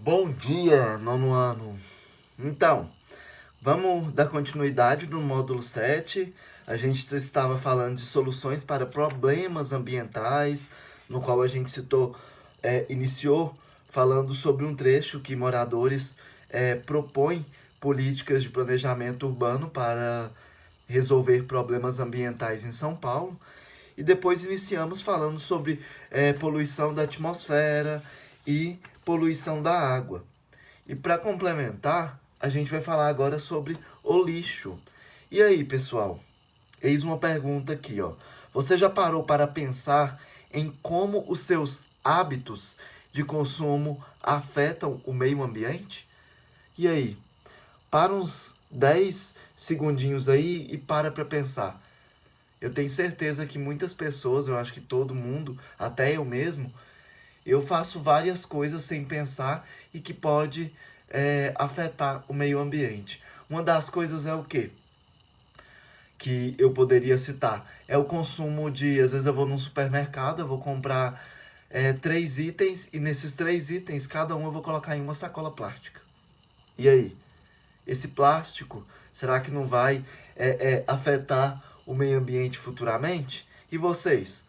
Bom dia, nono ano. Então, vamos dar continuidade no módulo 7. A gente estava falando de soluções para problemas ambientais, no qual a gente iniciou falando sobre um trecho que moradores propõem políticas de planejamento urbano para resolver problemas ambientais em São Paulo. E depois iniciamos falando sobre poluição da atmosfera e poluição da água. E para complementar, a gente vai falar agora sobre o lixo. E aí, pessoal? Eis uma pergunta aqui, ó. Você já parou para pensar em como os seus hábitos de consumo afetam o meio ambiente? E aí? Para uns 10 segundinhos aí e para pensar. Eu tenho certeza que muitas pessoas, eu acho que todo mundo, até eu mesmo, eu faço várias coisas sem pensar e que pode afetar o meio ambiente. Uma das coisas é o quê? Que eu poderia citar. É o consumo de, às vezes eu vou num supermercado, eu vou comprar 3 itens e nesses 3 itens, cada um eu vou colocar em uma sacola plástica. E aí? Esse plástico, será que não vai afetar o meio ambiente futuramente? E vocês?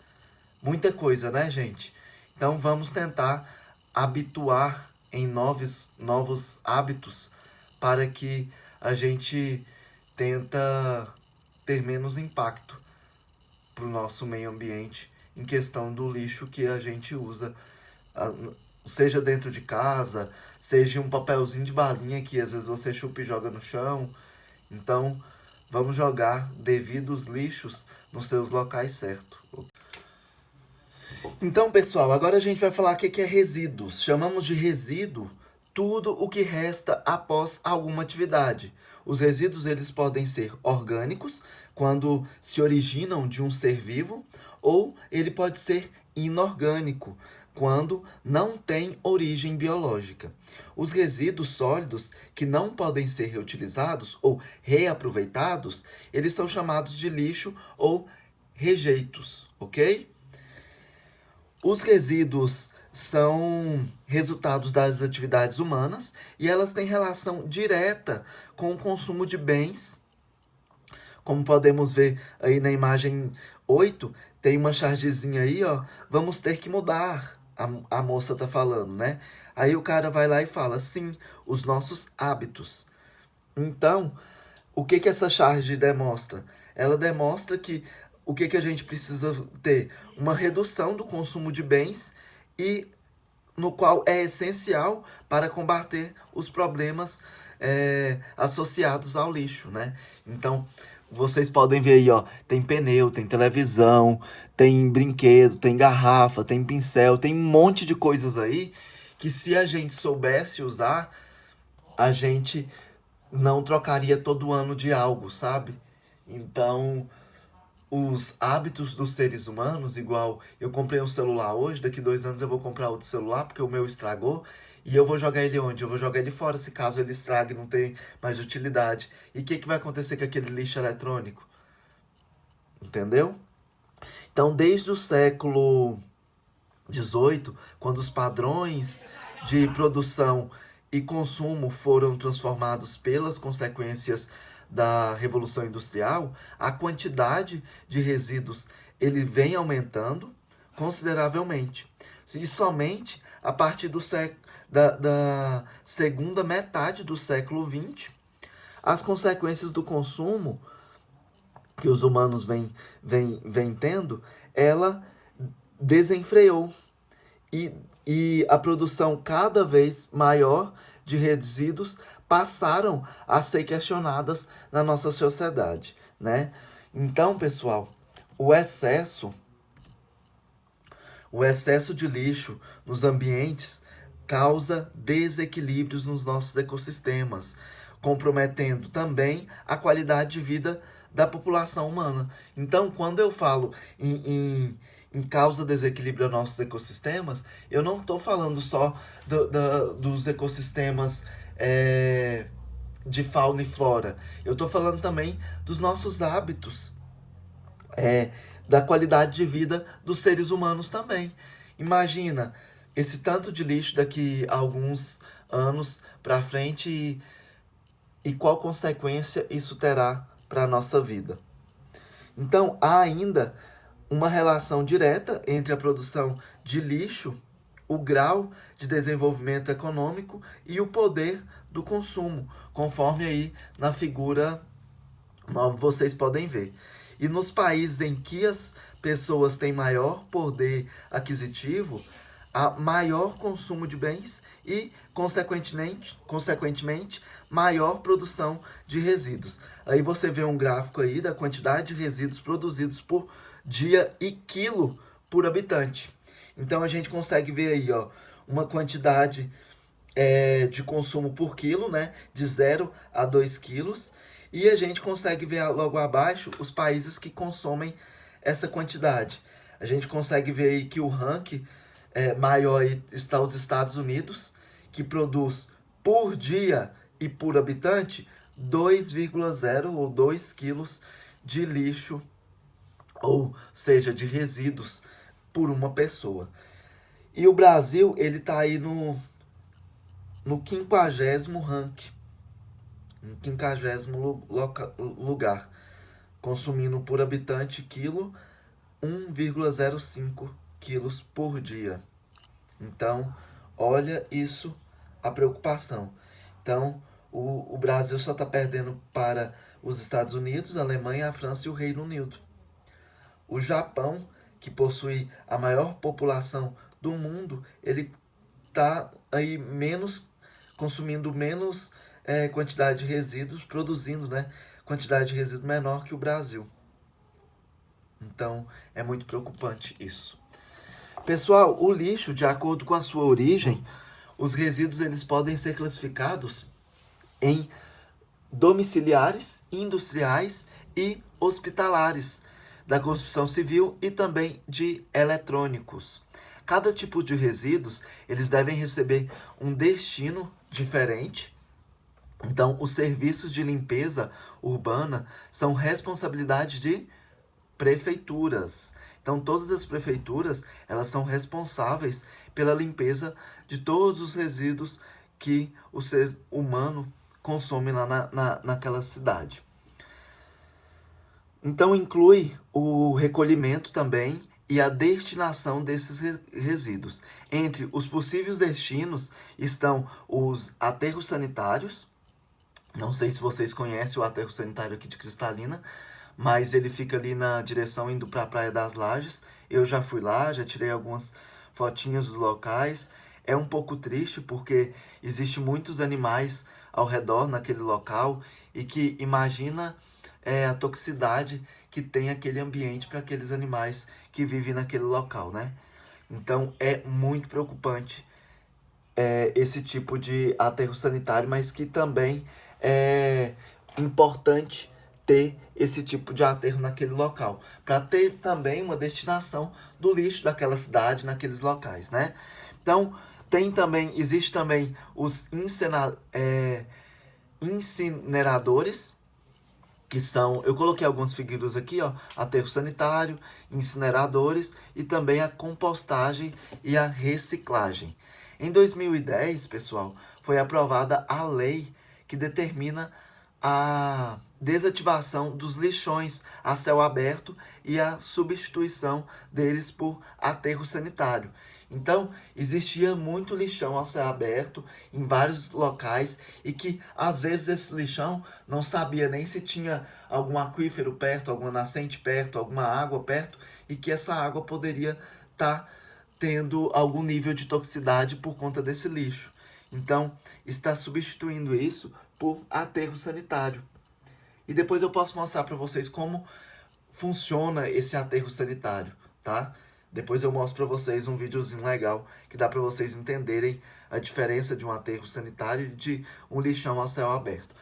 Muita coisa, né, gente? Então vamos tentar habituar em novos hábitos para que a gente tenta ter menos impacto para o nosso meio ambiente em questão do lixo que a gente usa, seja dentro de casa, seja um papelzinho de balinha que às vezes você chupa e joga no chão. Então, vamos jogar devido os lixos nos seus locais certos. Então, pessoal, agora a gente vai falar o que é resíduos. Chamamos de resíduo tudo o que resta após alguma atividade. Os resíduos eles podem ser orgânicos, quando se originam de um ser vivo, ou ele pode ser inorgânico, quando não tem origem biológica. Os resíduos sólidos que não podem ser reutilizados ou reaproveitados, eles são chamados de lixo ou rejeitos, ok? Os resíduos são resultados das atividades humanas e elas têm relação direta com o consumo de bens. Como podemos ver aí na imagem 8, tem uma chargezinha aí, ó. Vamos ter que mudar. A moça tá falando, né? Aí o cara vai lá e fala, sim, os nossos hábitos. Então, o que essa charge demonstra? Ela demonstra que o que a gente precisa ter? Uma redução do consumo de bens e no qual é essencial para combater os problemas associados ao lixo, né? Então, vocês podem ver aí, ó, tem pneu, tem televisão, tem brinquedo, tem garrafa, tem pincel, tem um monte de coisas aí que se a gente soubesse usar, a gente não trocaria todo ano de algo, sabe? Então, os hábitos dos seres humanos, igual eu comprei um celular hoje, daqui 2 anos eu vou comprar outro celular porque o meu estragou. E eu vou jogar ele onde? Eu vou jogar ele fora, se caso ele estrague, não tem mais utilidade. E o que vai acontecer com aquele lixo eletrônico? Entendeu? Então, desde o século XVIII, quando os padrões de produção e consumo foram transformados pelas consequências da Revolução Industrial, a quantidade de resíduos ele vem aumentando consideravelmente. E somente a partir da segunda metade do século XX, as consequências do consumo que os humanos vêm tendo, ela desenfreou e, e a produção cada vez maior de resíduos passaram a ser questionadas na nossa sociedade, né? Então, pessoal, o excesso, o excesso de lixo nos ambientes causa desequilíbrios nos nossos ecossistemas, comprometendo também a qualidade de vida da população humana. Então, quando eu falo em causa desequilíbrio aos nossos ecossistemas, eu não estou falando só dos ecossistemas de fauna e flora. Eu estou falando também dos nossos hábitos, da qualidade de vida dos seres humanos também. Imagina esse tanto de lixo daqui a alguns anos para frente e qual consequência isso terá para a nossa vida. Então, há ainda uma relação direta entre a produção de lixo, o grau de desenvolvimento econômico e o poder do consumo, conforme aí na figura nova vocês podem ver. E nos países em que as pessoas têm maior poder aquisitivo, há maior consumo de bens e, consequentemente, maior produção de resíduos. Aí você vê um gráfico aí da quantidade de resíduos produzidos por dia e quilo por habitante. Então a gente consegue ver aí, ó, uma quantidade de consumo por quilo, né, de 0 a 2 quilos. E a gente consegue ver logo abaixo os países que consomem essa quantidade. A gente consegue ver aí que o ranking maior está os Estados Unidos, que produz por dia e por habitante 2,0 ou 2 quilos de lixo, ou seja, de resíduos por uma pessoa. E o Brasil, ele está aí no 50º ranking, no 50º lugar, consumindo por habitante quilo 1,05 quilos por dia. Então, olha isso, a preocupação. Então, o Brasil só está perdendo para os Estados Unidos, a Alemanha, a França e o Reino Unido. O Japão, que possui a maior população do mundo, ele está aí consumindo menos quantidade de resíduos, produzindo, né, quantidade de resíduos menor que o Brasil. Então, é muito preocupante isso. Pessoal, o lixo, de acordo com a sua origem, os resíduos eles podem ser classificados em domiciliares, industriais e hospitalares, da construção civil e também de eletrônicos. Cada tipo de resíduos, eles devem receber um destino diferente. Então, os serviços de limpeza urbana são responsabilidade de prefeituras. Então, todas as prefeituras, elas são responsáveis pela limpeza de todos os resíduos que o ser humano consome lá naquela cidade. Então, inclui o recolhimento também e a destinação desses resíduos. Entre os possíveis destinos estão os aterros sanitários. Não sei se vocês conhecem o aterro sanitário aqui de Cristalina, mas ele fica ali na direção indo para a Praia das Lajes. Eu já fui lá, já tirei algumas fotinhas dos locais. É um pouco triste porque existem muitos animais ao redor naquele local e que imagina a toxicidade que tem aquele ambiente para aqueles animais que vivem naquele local, né? Então é muito preocupante esse tipo de aterro sanitário, mas que também é importante ter esse tipo de aterro naquele local, para ter também uma destinação do lixo daquela cidade naqueles locais, né? Então, existe também os incineradores, que são, eu coloquei algumas figuras aqui, ó, aterro sanitário, incineradores e também a compostagem e a reciclagem. Em 2010, pessoal, foi aprovada a lei que determina a desativação dos lixões a céu aberto e a substituição deles por aterro sanitário. Então, existia muito lixão a céu aberto em vários locais e que, às vezes, esse lixão não sabia nem se tinha algum aquífero perto, alguma nascente perto, alguma água perto e que essa água poderia estar tendo algum nível de toxicidade por conta desse lixo. Então, está substituindo isso por aterro sanitário. E depois eu posso mostrar para vocês como funciona esse aterro sanitário, tá? Depois eu mostro para vocês um videozinho legal que dá para vocês entenderem a diferença de um aterro sanitário e de um lixão a céu aberto.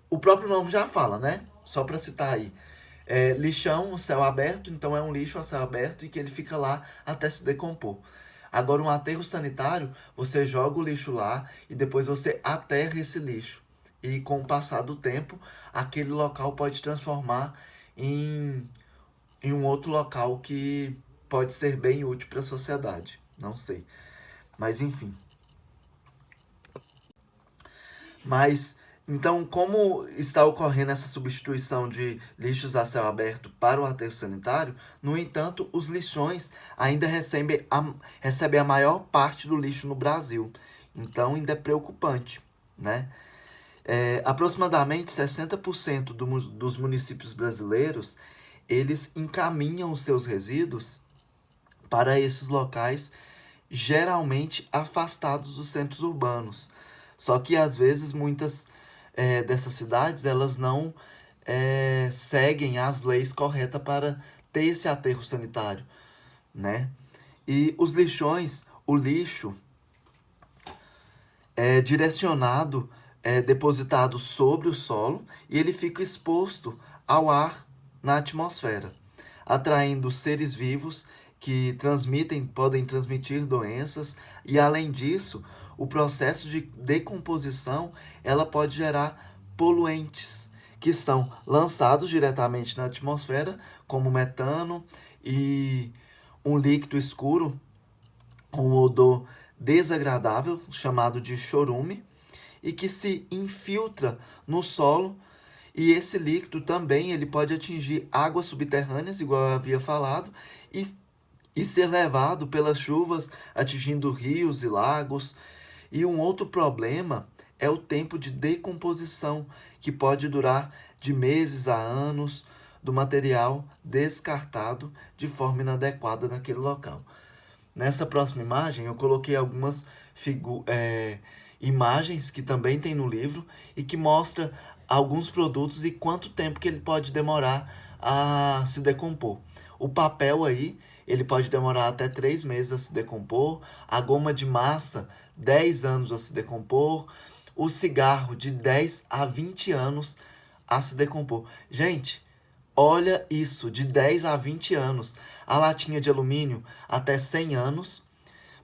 O próprio nome já fala, né? Só para citar aí. Lixão, céu aberto, então é um lixo a céu aberto e que ele fica lá até se decompor. Agora, um aterro sanitário, você joga o lixo lá e depois você aterra esse lixo. E com o passar do tempo, aquele local pode transformar em um outro local que pode ser bem útil para a sociedade. Não sei. Mas enfim. Mas, então, como está ocorrendo essa substituição de lixos a céu aberto para o aterro sanitário, no entanto, os lixões ainda recebem a maior parte do lixo no Brasil. Então, ainda é preocupante, né? Aproximadamente 60% dos municípios brasileiros, eles encaminham os seus resíduos para esses locais, geralmente afastados dos centros urbanos. Só que às vezes muitas dessas cidades elas não seguem as leis corretas para ter esse aterro sanitário, né? E os lixões, o lixo é direcionado, depositado sobre o solo e ele fica exposto ao ar na atmosfera, atraindo seres vivos que podem transmitir doenças e, além disso, o processo de decomposição ela pode gerar poluentes que são lançados diretamente na atmosfera, como metano e um líquido escuro com um odor desagradável chamado de chorume e que se infiltra no solo. E esse líquido também ele pode atingir águas subterrâneas, igual eu havia falado, e ser levado pelas chuvas, atingindo rios e lagos. E um outro problema é o tempo de decomposição, que pode durar de meses a anos do material descartado de forma inadequada naquele local. Nessa próxima imagem, eu coloquei algumas imagens que também tem no livro e que mostra alguns produtos e quanto tempo que ele pode demorar a se decompor. O papel aí, ele pode demorar até 3 meses a se decompor. A goma de massa, 10 anos a se decompor. O cigarro, de 10 a 20 anos a se decompor. Gente, olha isso, de 10 a 20 anos. A latinha de alumínio, até 100 anos.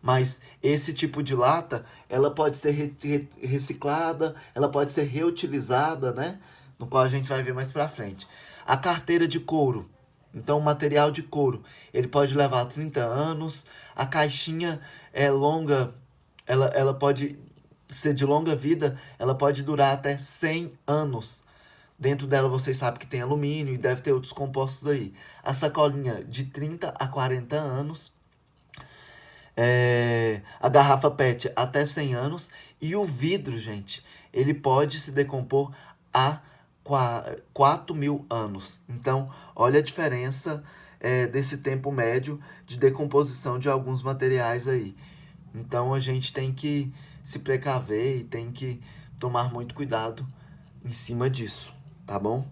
Mas esse tipo de lata, ela pode ser reciclada, ela pode ser reutilizada, né? No qual a gente vai ver mais pra frente. A carteira de couro. Então, o material de couro, ele pode levar 30 anos. A caixinha é longa, ela pode ser de longa vida, ela pode durar até 100 anos. Dentro dela vocês sabem que tem alumínio e deve ter outros compostos aí. A sacolinha de 30 a 40 anos. A garrafa PET até 100 anos. E o vidro, gente, ele pode se decompor a 4.000 anos. Então, olha a diferença desse tempo médio de decomposição de alguns materiais aí. Então, a gente tem que se precaver e tem que tomar muito cuidado em cima disso, tá bom?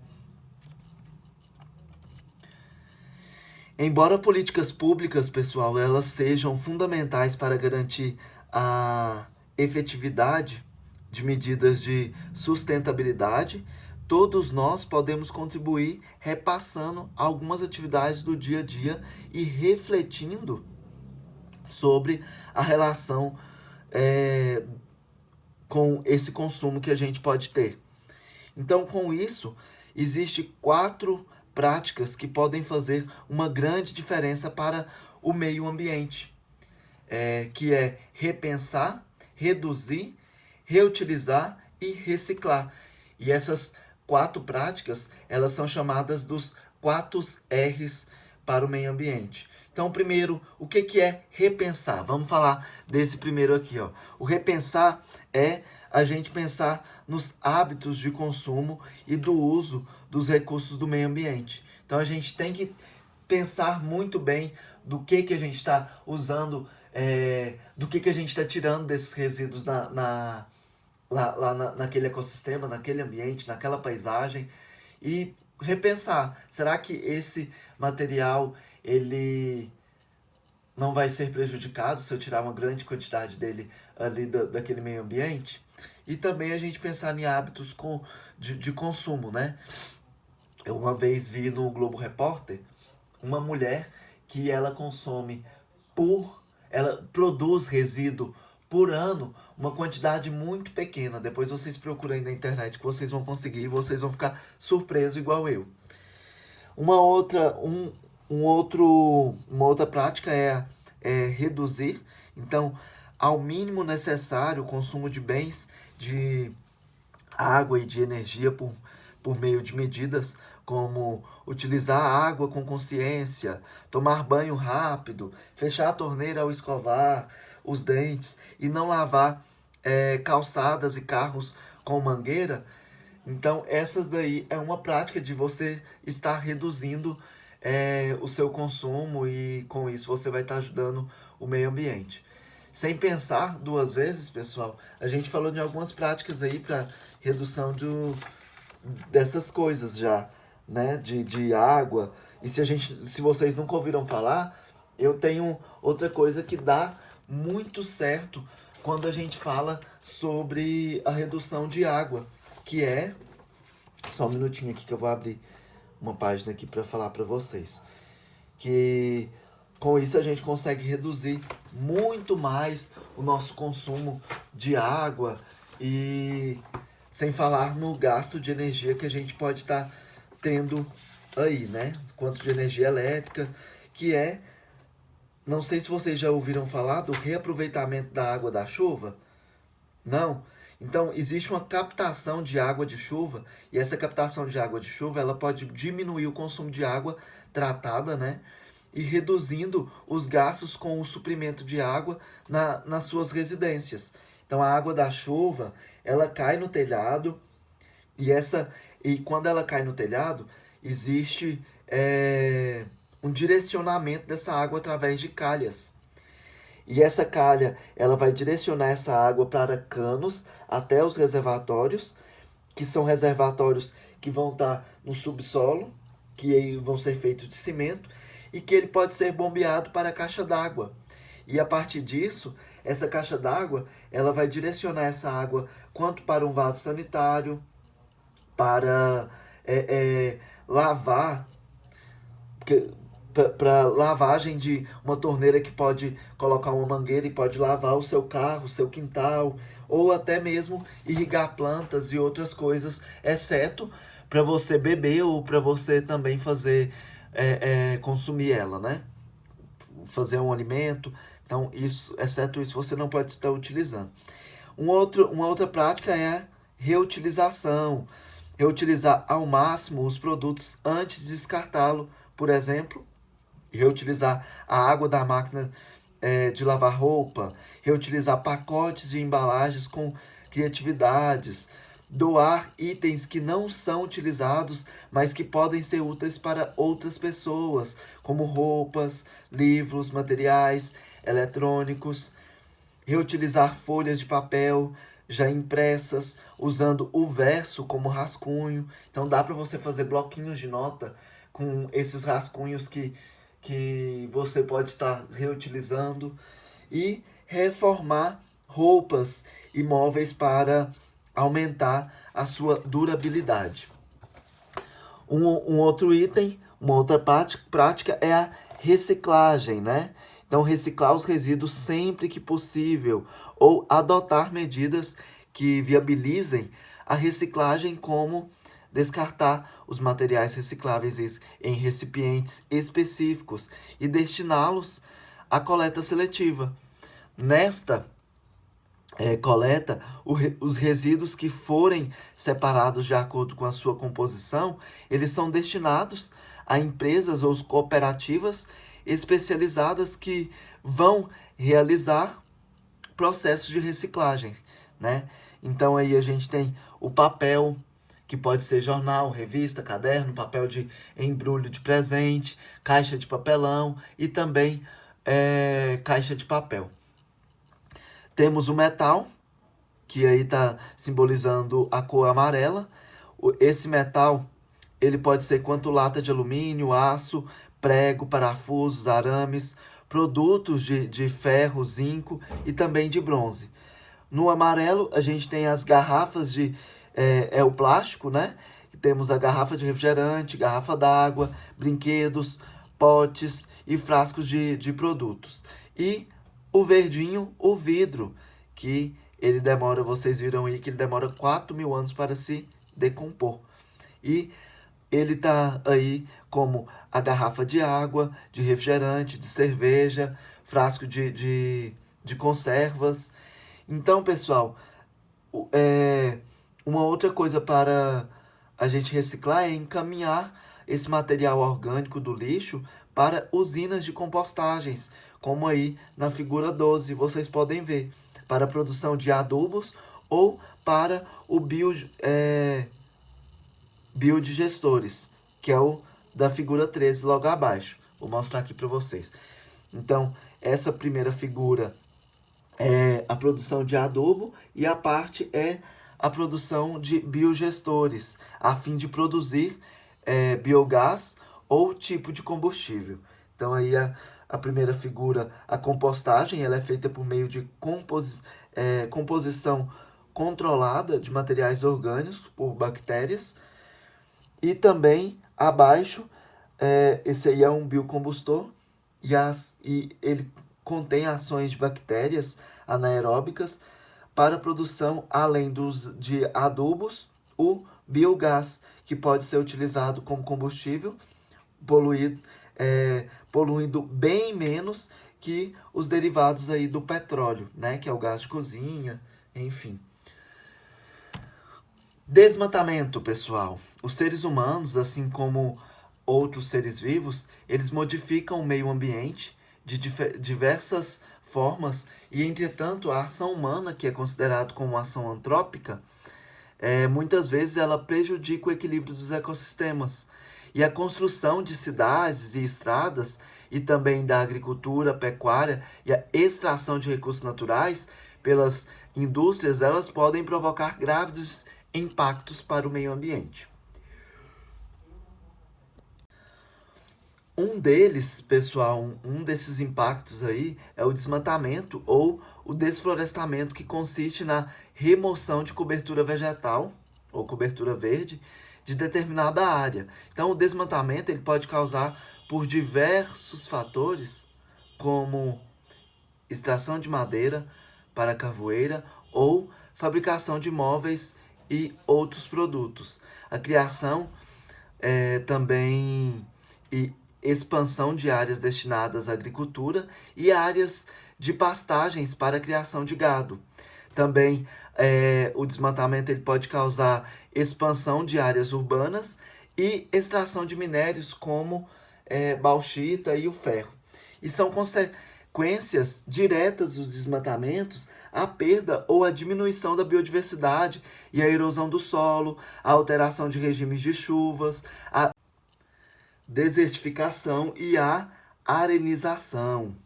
Embora políticas públicas, pessoal, elas sejam fundamentais para garantir a efetividade de medidas de sustentabilidade, todos nós podemos contribuir repassando algumas atividades do dia a dia e refletindo sobre a relação com esse consumo que a gente pode ter. Então, com isso, existe 4 práticas que podem fazer uma grande diferença para o meio ambiente, que é repensar, reduzir, reutilizar e reciclar. E essas 4 práticas, elas são chamadas dos 4 R's para o meio ambiente. Então, primeiro, o que é repensar? Vamos falar desse primeiro aqui, ó. O repensar é a gente pensar nos hábitos de consumo e do uso dos recursos do meio ambiente. Então, a gente tem que pensar muito bem do que a gente está usando, do que a gente está tirando desses resíduos naquele ecossistema, naquele ambiente, naquela paisagem, e repensar, será que esse material ele não vai ser prejudicado se eu tirar uma grande quantidade dele ali daquele meio ambiente? E também a gente pensar em hábitos de consumo, né? Eu uma vez vi no Globo Repórter uma mulher que ela produz resíduo por ano, uma quantidade muito pequena. Depois vocês procurem na internet que vocês vão conseguir e vocês vão ficar surpresos igual eu. Uma outra prática é reduzir. Então, ao mínimo necessário o consumo de bens de água e de energia por meio de medidas como utilizar a água com consciência, tomar banho rápido, fechar a torneira ao escovar os dentes e não lavar calçadas e carros com mangueira. Então, essas daí é uma prática de você estar reduzindo o seu consumo e com isso você vai estar ajudando o meio ambiente. Sem pensar duas vezes, pessoal, a gente falou de algumas práticas aí para redução dessas coisas já, né? De água. E se vocês nunca ouviram falar, eu tenho outra coisa que dá muito certo quando a gente fala sobre a redução de água, que é, só um minutinho aqui que eu vou abrir uma página aqui para falar para vocês, que com isso a gente consegue reduzir muito mais o nosso consumo de água e sem falar no gasto de energia que a gente pode estar tendo aí, né? Quanto de energia elétrica, que é, não sei se vocês já ouviram falar do reaproveitamento da água da chuva. Não. Então, existe uma captação de água de chuva, e essa captação de água de chuva, ela pode diminuir o consumo de água tratada, né? E reduzindo os gastos com o suprimento de água nas suas residências. Então, a água da chuva, ela cai no telhado, e quando ela cai no telhado, existe um direcionamento dessa água através de calhas. E essa calha, ela vai direcionar essa água para canos até os reservatórios, que são reservatórios que vão estar no subsolo, que aí vão ser feitos de cimento, e que ele pode ser bombeado para a caixa d'água. E a partir disso, essa caixa d'água, ela vai direcionar essa água quanto para um vaso sanitário, para lavar, para lavagem de uma torneira que pode colocar uma mangueira e pode lavar o seu carro, o seu quintal, ou até mesmo irrigar plantas e outras coisas, exceto para você beber ou para você também fazer consumir ela, né? Fazer um alimento. Então, isso, exceto isso, você não pode estar utilizando. Uma outra prática é a reutilização. Reutilizar ao máximo os produtos antes de descartá-lo, por exemplo, reutilizar a água da máquina de lavar roupa, reutilizar pacotes de embalagens com criatividades, doar itens que não são utilizados, mas que podem ser úteis para outras pessoas, como roupas, livros, materiais eletrônicos, reutilizar folhas de papel já impressas, usando o verso como rascunho. Então dá para você fazer bloquinhos de nota com esses rascunhos que você pode estar reutilizando e reformar roupas e móveis para aumentar a sua durabilidade. Um outro item, uma outra prática é a reciclagem, né? Então, reciclar os resíduos sempre que possível ou adotar medidas que viabilizem a reciclagem, como descartar os materiais recicláveis em recipientes específicos e destiná-los à coleta seletiva. Nesta coleta, os resíduos que forem separados de acordo com a sua composição, eles são destinados a empresas ou cooperativas especializadas que vão realizar processos de reciclagem, né? Então aí a gente tem o papel, que pode ser jornal, revista, caderno, papel de embrulho de presente, caixa de papelão e também caixa de papel. Temos o metal, que aí está simbolizando a cor amarela. Esse metal, ele pode ser quanto lata de alumínio, aço, prego, parafusos, arames, produtos de ferro, zinco e também de bronze. No amarelo, a gente tem as garrafas o plástico, né? Temos a garrafa de refrigerante, garrafa d'água, brinquedos, potes e frascos de produtos. E o verdinho, o vidro, que ele demora, vocês viram aí que ele demora 4.000 anos para se decompor. E ele tá aí como a garrafa de água, de refrigerante, de cerveja, frasco de conservas. Então, pessoal, Uma outra coisa para a gente reciclar é encaminhar esse material orgânico do lixo para usinas de compostagens, como aí na figura 12 vocês podem ver, para a produção de adubos ou para o biodigestores, que é o da figura 13 logo abaixo. Vou mostrar aqui para vocês. Então, essa primeira figura é a produção de adubo e a parte é a produção de biogestores, a fim de produzir biogás ou tipo de combustível. Então aí a primeira figura, a compostagem, ela é feita por meio de composição controlada de materiais orgânicos por bactérias. E também abaixo, esse aí é um biocombustor e ele contém ações de bactérias anaeróbicas para a produção, além de adubos, o biogás, que pode ser utilizado como combustível, poluindo bem menos que os derivados aí do petróleo, né, que é o gás de cozinha, enfim. Desmatamento, pessoal. Os seres humanos, assim como outros seres vivos, eles modificam o meio ambiente de diversas formas e, entretanto, a ação humana, que é considerada como uma ação antrópica, muitas vezes ela prejudica o equilíbrio dos ecossistemas. E a construção de cidades e estradas, e também da agricultura, pecuária e a extração de recursos naturais pelas indústrias, elas podem provocar graves impactos para o meio ambiente. Um deles, pessoal, um desses impactos aí é o desmatamento ou o desflorestamento, que consiste na remoção de cobertura vegetal ou cobertura verde de determinada área. Então, o desmatamento ele pode causar por diversos fatores, como extração de madeira para carvoeira ou fabricação de móveis e outros produtos. A criação também e expansão de áreas destinadas à agricultura e áreas de pastagens para a criação de gado. Também o desmatamento ele pode causar expansão de áreas urbanas e extração de minérios como bauxita e o ferro. E são consequências diretas dos desmatamentos a perda ou a diminuição da biodiversidade e a erosão do solo, a alteração de regimes de chuvas, a desertificação e a arenização.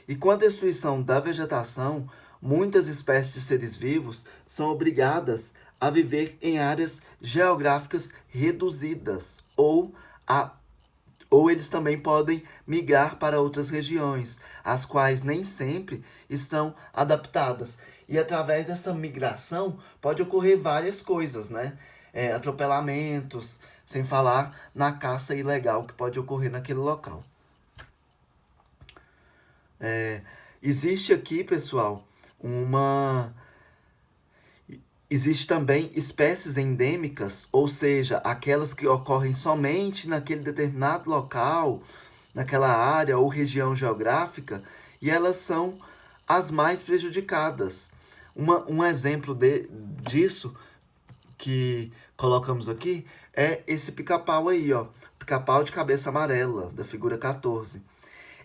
E com a destruição da vegetação, muitas espécies de seres vivos são obrigadas a viver em áreas geográficas reduzidas ou eles também podem migrar para outras regiões, as quais nem sempre estão adaptadas. E através dessa migração pode ocorrer várias coisas, né? Atropelamentos, sem falar na caça ilegal que pode ocorrer naquele local. Existe aqui, pessoal, existe também espécies endêmicas, ou seja, aquelas que ocorrem somente naquele determinado local, naquela área ou região geográfica, e elas são as mais prejudicadas. Um exemplo disso que colocamos aqui é esse pica-pau aí, ó, pica-pau de cabeça amarela, da figura 14.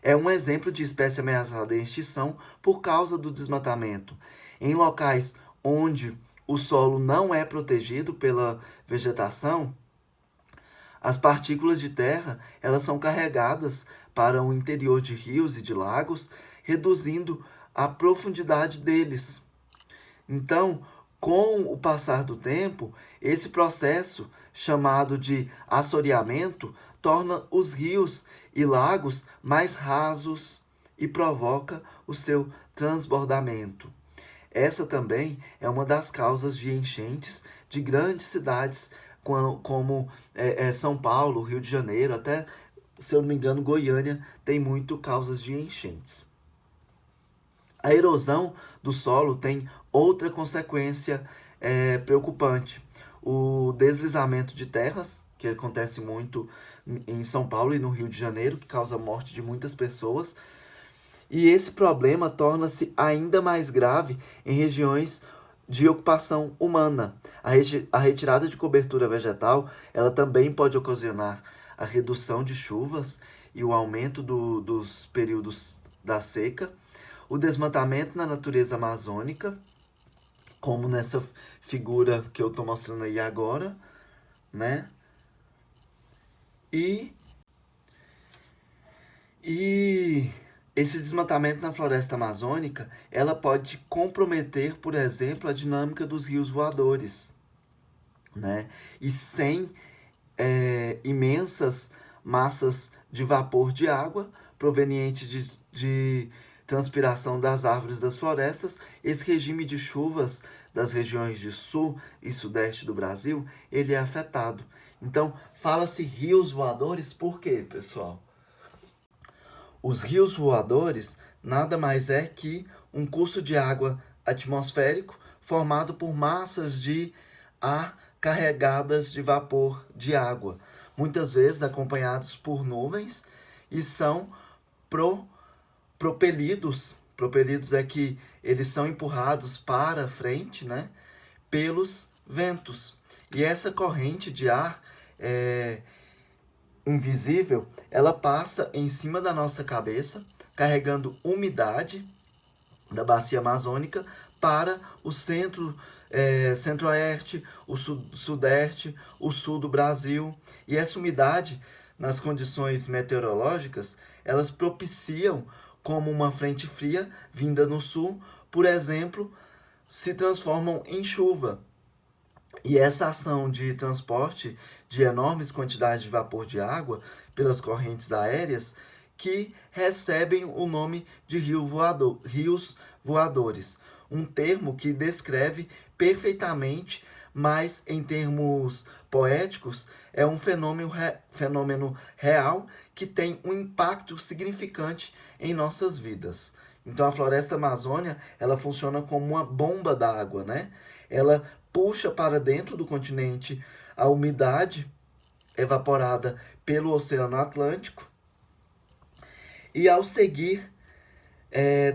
É um exemplo de espécie ameaçada em extinção por causa do desmatamento. Em locais onde o solo não é protegido pela vegetação, as partículas de terra elas são carregadas para o interior de rios e de lagos, reduzindo a profundidade deles. Então, com o passar do tempo, esse processo, chamado de assoreamento, torna os rios e lagos mais rasos e provoca o seu transbordamento. Essa também é uma das causas de enchentes de grandes cidades como São Paulo, Rio de Janeiro, até, se eu não me engano, Goiânia tem muito causas de enchentes. A erosão do solo tem outra consequência preocupante. O deslizamento de terras, que acontece muito em São Paulo e no Rio de Janeiro, que causa a morte de muitas pessoas. E esse problema torna-se ainda mais grave em regiões de ocupação humana. A retirada de cobertura vegetal, ela também pode ocasionar a redução de chuvas e o aumento dos períodos da seca, o desmatamento na natureza amazônica, como nessa figura que eu estou mostrando aí agora, né? E esse desmatamento na floresta amazônica, ela pode comprometer, por exemplo, a dinâmica dos rios voadores, né? E sem imensas massas de vapor de água provenientes de transpiração das árvores das florestas, esse regime de chuvas das regiões de sul e sudeste do Brasil, ele é afetado. Então, fala-se rios voadores por quê, pessoal? Os rios voadores nada mais é que um curso de água atmosférico formado por massas de ar carregadas de vapor de água, muitas vezes acompanhados por nuvens, e são propelidos. Propelidos é que eles são empurrados para frente, né, pelos ventos. E essa corrente de ar invisível, ela passa em cima da nossa cabeça, carregando umidade da bacia amazônica para o centro-oeste, o sudeste, o sul do Brasil. E essa umidade, nas condições meteorológicas, elas propiciam, como uma frente fria vinda no sul, por exemplo, se transformam em chuva. E essa ação de transporte de enormes quantidades de vapor de água pelas correntes aéreas que recebem o nome de rios voadores, um termo que descreve perfeitamente, mas em termos poéticos é um fenômeno real que tem um impacto significante em nossas vidas. Então a floresta amazônica, ela funciona como uma bomba d'água, né? Ela puxa para dentro do continente a umidade evaporada pelo Oceano Atlântico e, ao seguir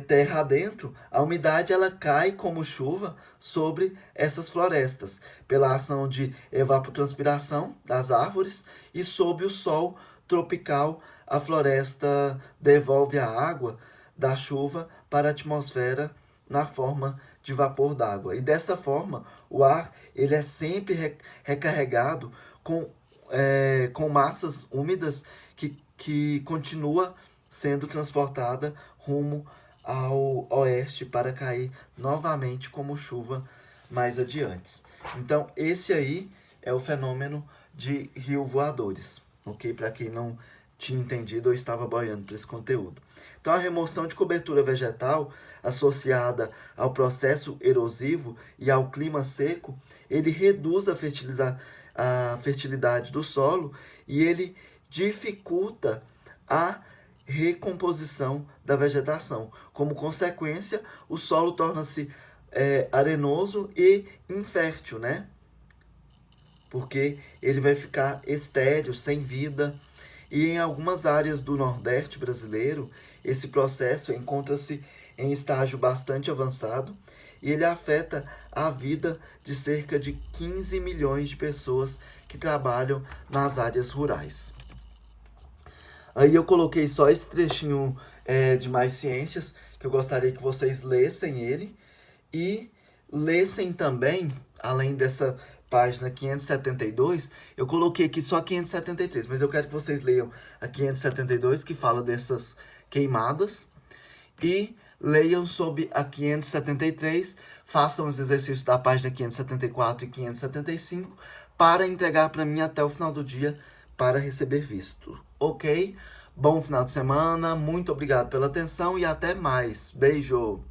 terra adentro, a umidade ela cai como chuva sobre essas florestas pela ação de evapotranspiração das árvores, e sob o sol tropical a floresta devolve a água da chuva para a atmosfera na forma de vapor d'água. E dessa forma, o ar ele é sempre recarregado com massas úmidas que continua sendo transportada rumo ao oeste para cair novamente como chuva mais adiante. Então, esse aí é o fenômeno de rio voadores, ok? Para quem não tinha entendido ou estava boiando para esse conteúdo. Então, a remoção de cobertura vegetal associada ao processo erosivo e ao clima seco, ele reduz a fertilidade do solo e ele dificulta a recomposição da vegetação. Como consequência, o solo torna-se arenoso e infértil, né? Porque ele vai ficar estéril, sem vida. E em algumas áreas do Nordeste brasileiro, esse processo encontra-se em estágio bastante avançado e ele afeta a vida de cerca de 15 milhões de pessoas que trabalham nas áreas rurais. Aí eu coloquei só esse trechinho de Mais Ciências, que eu gostaria que vocês lessem ele e lessem também, além dessa página 572, eu coloquei aqui só 573, mas eu quero que vocês leiam a 572, que fala dessas queimadas, e leiam sobre a 573, façam os exercícios da página 574 e 575 para entregar para mim até o final do dia para receber visto, ok? Bom final de semana, muito obrigado pela atenção e até mais. Beijo!